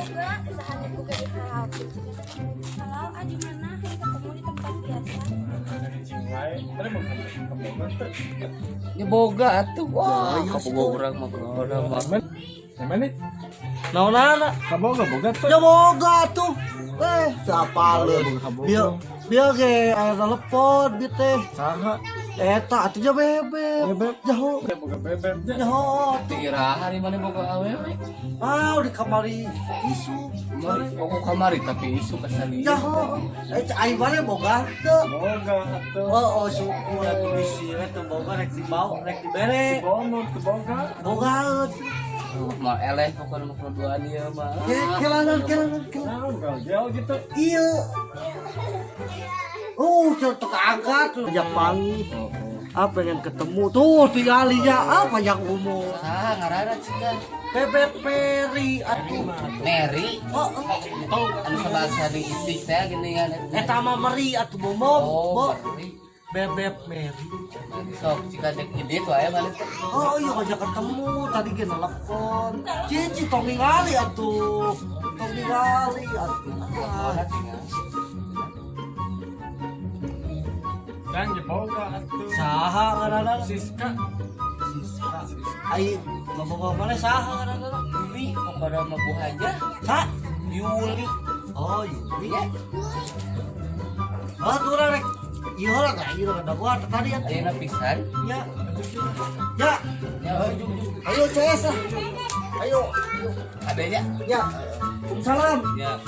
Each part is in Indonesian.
boga usaha boga di halal. Halal di mana ketemu di tempat biasa. Ya boga atuh. Wah, kaboga urang mah boga mah. Mana? Naonana? Kaboga boga tuh. Ya boga tuh. Siapa lu? Dia ge aya telepon dia teh. Saha? Eta atuh bebek. Bebek. Jaho. Boga bebek. Jaho. Iraha di mana boga awewe? Ah, di kamari isu. Mari pokok kamari tapi isu kasali. Jaho. Ai mana boga teu. Boga tuh. Oh, syukur atuh bisi we teu boga rek dibawa, rek dibere. Boga tuh boga. Boga. Mah eleh pokoknya mah keduaan ieu mah. Kelangan. Naon gel gitu. Iya. Cetok angkat tuh Japang. Pengen ketemu tuh tinggalnya apa yang umur. Ah, ngaranna cikan. Bebek Peri atuh. Mary. Oh, Anu sabahasa di istik teh gini kan. eta mah Meri atuh bomom. Oh, Mary. Bebek Meri. Sok cikan dek ide tuh aya balik. Oh iya aja ketemu tadi ge telepon. Cici tong ningali atuh. Tong ningali atuh. Dan je boga tuh. Saha ngaranna? Siska. Ai ngomong mana saha ngaranna? Yuli pokoknya mah Bu Haja. Sa? Yuli. Oh Yuli. Oh tuh rek. Iya lah kak, iya lah buat tadi ya. Ayeuna pisan. Ya. Ya. Ya, ujung-ujung. Ayo CS lah. Ayo. Adanya. Ya. Salam. Ya.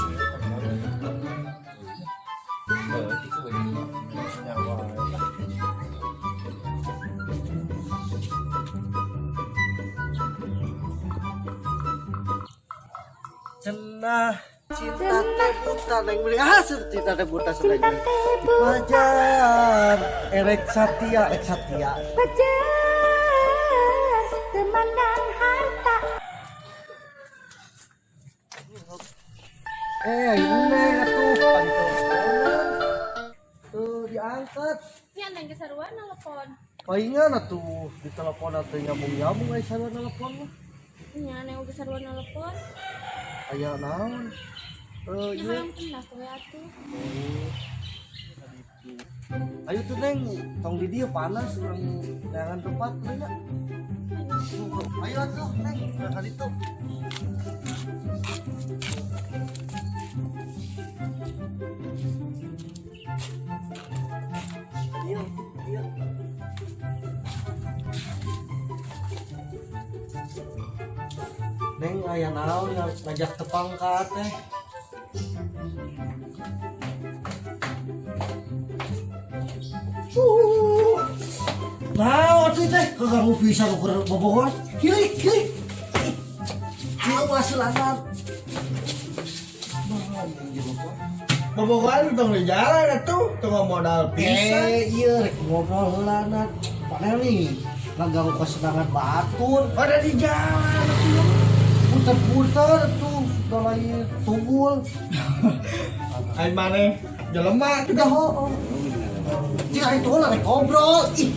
Cenah cinta teh buta neng beli cinta teh buta seneng beli wajar erek Satya Bejas temandang harta. ini atuh tuh diangkat Nya neng kesaruan telepon. palingan atuh di telepon atuh nyambung aya sarua telepon mah Nya neng kesaruan telepon. aya naon Nya iya hayang pernah kowe atuh. ayo tuh neng tong di dieu panas urang jangan tempat nya ayo atuh neng ka ditu iya iya neng aya naon ngajak tepangkat teh nah waktu teh kagak bisa ukur bobohan kiri maselanan Bobogohan tong di jalan atuh, tong modal pisan. iya rek ngobrol heulanat padahal nih ngaganggu kesenangan batur Pada di jalan atuh. puter-puter tuh dalai tunggul Ai maneh jelema udah ho cik itu lah rek ngobrol ih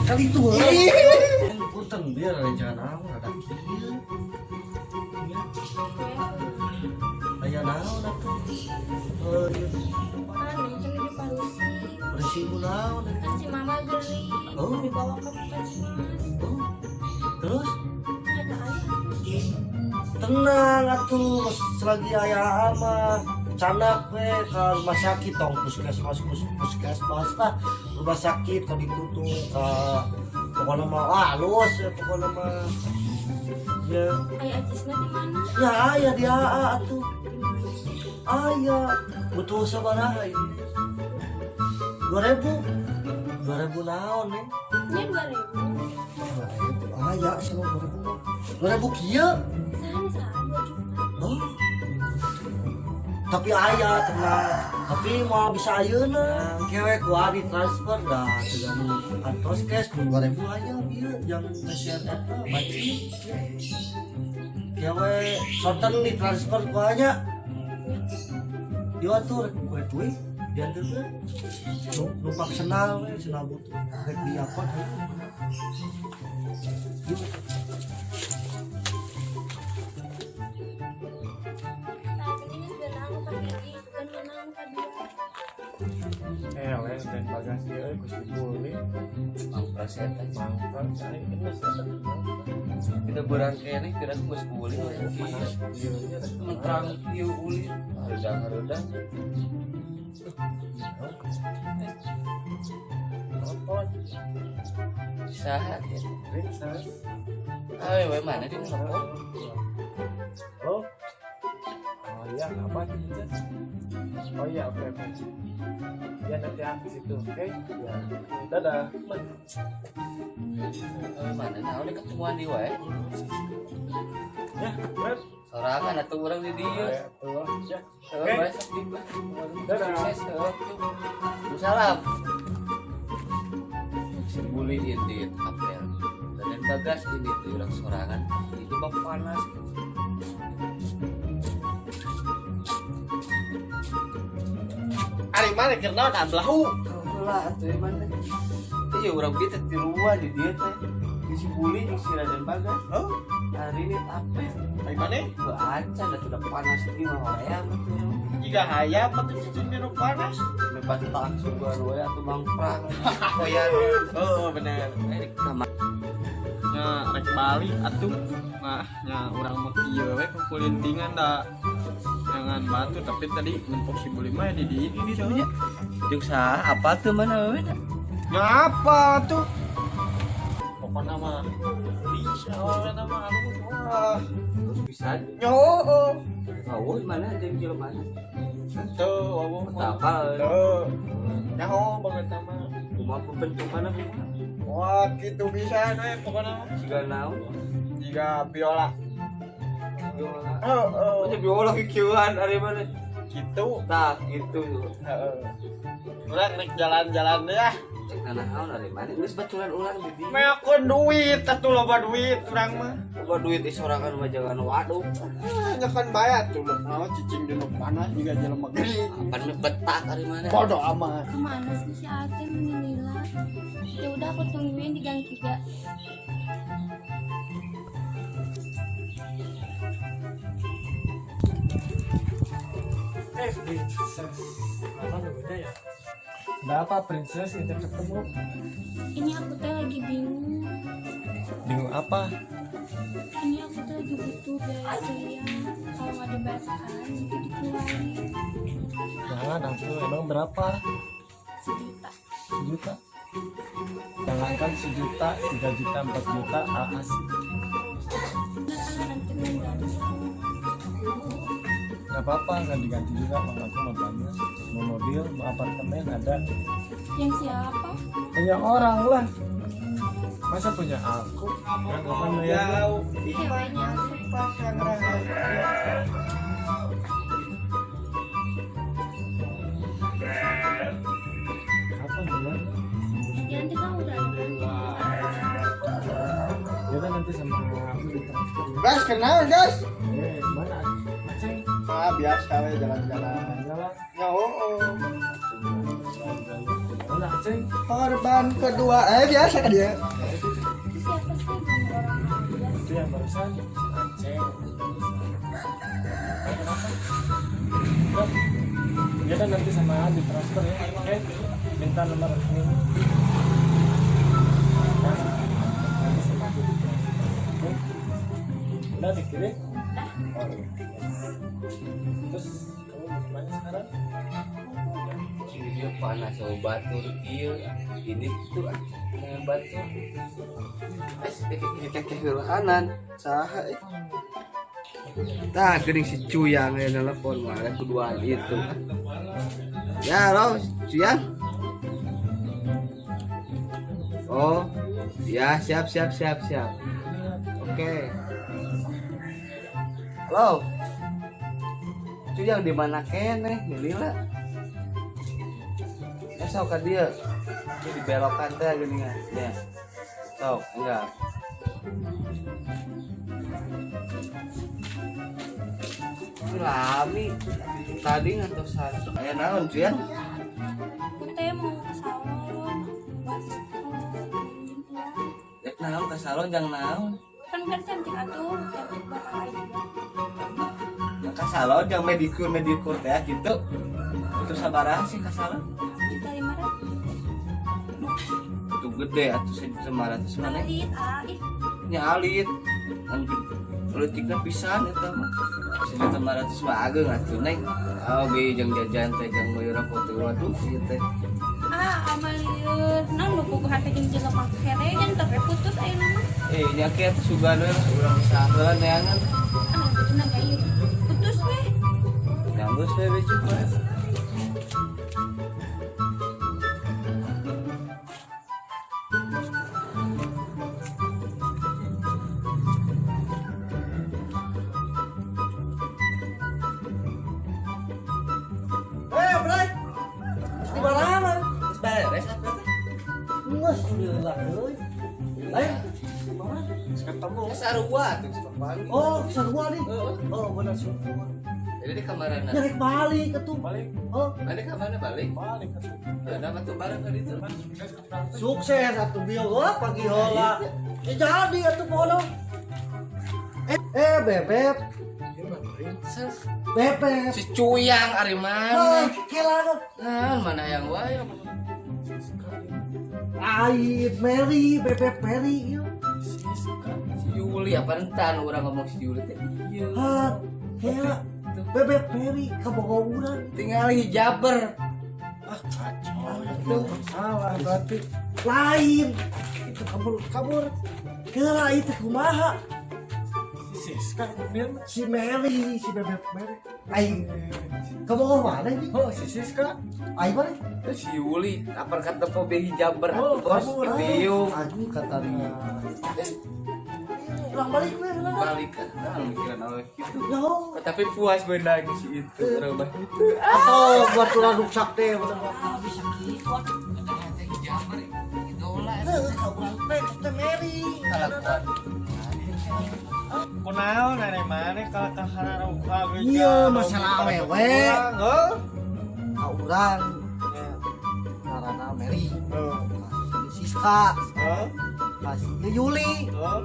kali itu punten biar rencana apa ada kieu aya naon atuh Kan neng di Parusi. berisi naon Kan si mama geli. Oh. Dibawa ke puskesmas. terus Ada ayah. tenang atuh selagi aya mah canak we ke rumah sakit tong puskesmas lah rumah sakit ka ditutup ka pokoknya mah halus ya pokoknya mah ya Ayah Acisna di mana? ya aya di AA atuh aya butuh sabaraha ini 2000 naon nih Nya 2000. aya sama 2000 kieu Sahana saha 2 juta. oh. Tapi ayah tenang tapi mau bisa ayeuna kewek gua di transfer dah tegami kantos cash 2000 aja ieu yang share eta baci kewek soten di transfer gua aja yo atuh gue cuy diantar tuh numpak senal we senal butuh rek diapot wes dan bagasi euy ku si Buli. Mangpras eta. Mangprak cai kena setan. Kita berangkene kira geus uli we. Iya nya rek Menterang ieu uli. Harudang. telepon. Saha ya. Ringsan. We mana di telepon? Oh. Oh iya, apa gitu? Oh iya, oke. Ya nanti aku situ, oke? Ya. Dadah. Mana naon ketemuan di wae. Ya, Red. Sorangan atuh urang di dieu. Ya, tuh. Ya. Oke. Besok di Dadah. sukses. Salam. Si Buli ini apel. Dan Bagas ini tuh urang sorangan. Itu bak panas. Ari mana keur naon ablahu? Lah atuh mana. Iya urang kita di luar di dieu teh. Di si Buli jeung si Raden Bagas. Oh, Hari ini apel. ari mana? Gua acan da sudah panas di mah ya betul. Jika hayam atuh cicing minum panas. Lepas tak sugar we atuh mangprang. Koyan. Oh, bener. Erik kamar. Nya rek Bali atuh. Nah, nya urang mah kieu we kukulintingan da jangan batu tapi tadi numpuk si Buli mah di ini soalnya. Jeung saha apa tuh mana we? Ngapa tuh? Pokoknya mah bisa awalnya nama aku Ah, Terus bisa. oh. Oh, mana jeung jelema? Tuh, wawo. Tapal. Tuh. Nyaho banget sama. Kumaha pembentukanna kumaha? Wah, gitu bisa we pokona. Siga naon? Jika biola. Biola. Oh. Nya biola kieuan ari mana? Gitu. Tah gitu. Heeh. Urang rek jalan-jalan ya. Cek naon ari mana? Geus baturan ulang di dieu. Meakeun duit, atuh loba duit urang mah. Loba duit isorangan mah jangan waduh. Nyakan bayar tuh loh. Nah, cicing di panas juga jelema gering. Apan betak ari mana? Bodoh amat. Kemana sih si Aceh menilai? Ya udah aku tungguin di gang 3. princess. Apa namanya ya? Ada apa princess kita ketemu? Ini aku teh lagi bingung. Bingung apa? Ini aku teh lagi butuh biaya kuliah. Kalau nggak dibayar sekarang nanti dikeluarin Jangan aku emang berapa? 1 juta. 1 juta? Jangankan 1 juta, 3 juta, 4 juta, kasih. Nah, nanti mengganti. Gak apa-apa, nggak diganti juga. Mau aku mau banyak, mau mobil, mau apartemen ada. Yang siapa? Punya orang lah. Masa punya aku? Yang akan ya? Ceweknya. Pasang rahasia. Apa gimana? Ya nanti kamu udah Ya kan nanti sama aku ditransfer. Gas, kenal gas. Mana Aceh? Ah, biasa we jalan-jalan. Jalan. Ya, oh. Mana Aceh? Korban kedua, biasa kan dia. itu siapa sih kamu orang aja? Itu yang barusan Aceh. Kenapa? Udah. Ya kan nanti sama ditransfer ya. Oke. Minta nomor rekening. Nanti sama aku ditransfer. Oke. Udah dikirim? Oh, iya. Terus kamu gimana sekarang? Ini dia panas oh batur ieu. Ini tuh batur. Kekeh heulaan saha Tah geuning si Cuyang yang telepon mah keduaan itu. Ya, halo, Cuyang. Oh, ya siap. Oke. Halo. Cuyang di mana keneh? Lila. Sok ka dia. Ini dibelokan teh geuningan. Ya. Sok, enggak. Lami tadi ngantosan aya naon cuy ya Aku teh mau ke salon. rek naon ka salon jang naon Kan cantik atuh, cantik bakal aja. ka salon jang medikur teh gitu itu sabaraha sih ka salon Kita gede atuh 1.500 mana Alit ih. nya alit kan politiknya pisan eta mah 1.500 mah ageng atuh neng oge jeung jajan teh jeung meuli rokok teh waduh ieu teh Amalieur naon nu bogoh hate jeung jelema kere yang tapi putus ayeuna mah. nya kieu sugan we urang saheula neangan Betuna gaya putus we. nganggus we becuk mah Bray. Di mana? beres apa teh Nges lah euy. Ayo. Ketemu. sarua tuh pagi Oh, sarua nih. Oh, benar sarua. jadi di kamarana Nyarek balik atuh. Balik. Oh, mana kamarana balik Balik atuh. ada mah tuh bareng ka ditu sukses atuh bieu pagi heula. Jadi atuh pono. Bebek. Bebek. si cuyang ari mana Kelana. nah mana yang wae Ai, Mary, Bebek Mary ieu. si Yuli apa rentan orang ngomong si Yuli teh iya Ha, kela Bebek Mary kabogo urang. tinggal hijaber Itu salah berarti lain. Itu kabur. Kela itu kumaha? Siska kemudian. Si Mary, si Bebek Mary. Ai, kabogo mana ini? Oh, si Siska. Ai mana? si Yuli apa kata pobe hijaber Oh, atuh bos kabur, video Anjing katanya. Ulang balik gue, ulang. balik kan mikiran awal gitu Yo. tapi puas benar si itu orang itu Atau buat tulang ruksak teh, bener bisa kiwat. hijaber idola Kaulang teh, teh Mary. kalakuan Kunaon nenek mana kalau kahara uka Iya, masalah awewe. Oh. Kaurang. Karena Mary. Oh. Si Siska. Oh. Kasih Yuli. Oh.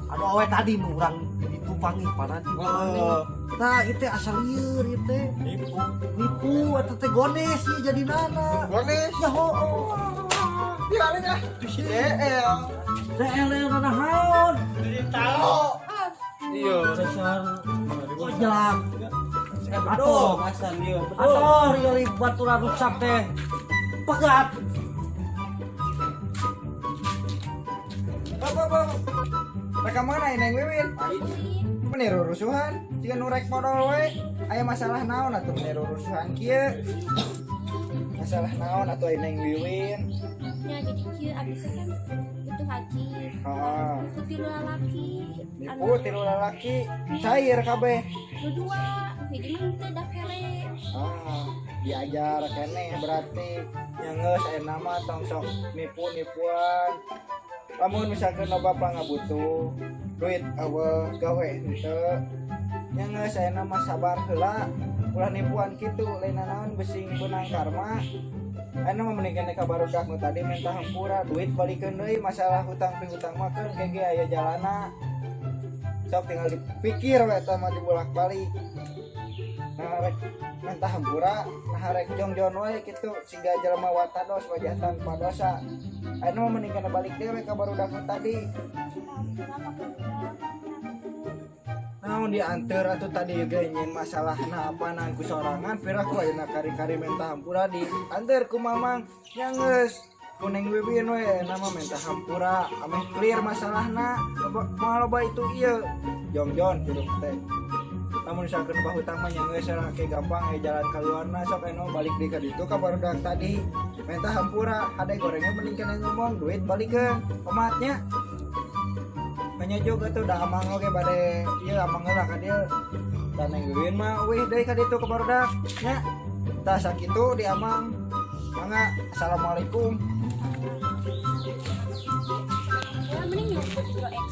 Anu awe tadi nu urang ditupangi panan. Oh. Nah, itu asal lieur itu. Nipu. Nipu atau teh gones sih jadi nana. Boleh. Ya ho. Biarin lah. Tuh si EL. Teh elel nana haon. Jadi talo. iya Dasar jelak. aduh masan iya Atuh rieu baturan rusak teh. Pegat. Apa? Mereka mana Neng Wiwin? Meniru rusuhan. Jika nurek modal we. Aya masalah naon atuh meniru rusuhan kieu? Masalah naon atuh Neng Wiwin? Ya jadi kieu abis kan itu haji. Heeh. Tilu lalaki. Nipu tilu lalaki cair kabeh. Berdua. Jadi nanti dah kere. Diajar kene berarti nyangeus aya nama tong sok nipu-nipuan. Lamun misalkan bapak ngabutuh duit eueuh gawe henteu nyangeus aya nama sabar heula ulah nipuan kitu lain naon besing benang karma. Anu mah mending kene ka barudak nu tadi minta hampura duit balikeun deui masalah hutang pihutang mah keun gege aya jalana. Sok tinggal dipikir we eta mah dibolak-balik. Nah rek minta hampura, nah rek jongjon we kitu sehingga jelema watados wajah tanpa dosa. Anu mah mending kana balik dewe ka barudak nu tadi. Naon dianteur atuh tadi ge nyin masalahna apanan ku sorangan piraku ayeuna kari-kari minta hampura dianteur ku mamang nya geus kuning Wiwin we nama minta hampura ameh clear masalahna maloba itu ieu jongjon hirup teh namun misalkan bahutang mah nya geus sarake gampang aya jalan kaluarna sok eno balik deui ka ditu ka barudak tadi minta hampura ade gorengnya mending kana ngomong duit balikeun pematnya hanya juga tuh udah amang oke bade iya amang lah ka dieu dan Neng Wiwin mah weh deui ka ditu ka barudak nya tah sakitu di amang mangga assalamualaikum Ya mending nyumput 2x.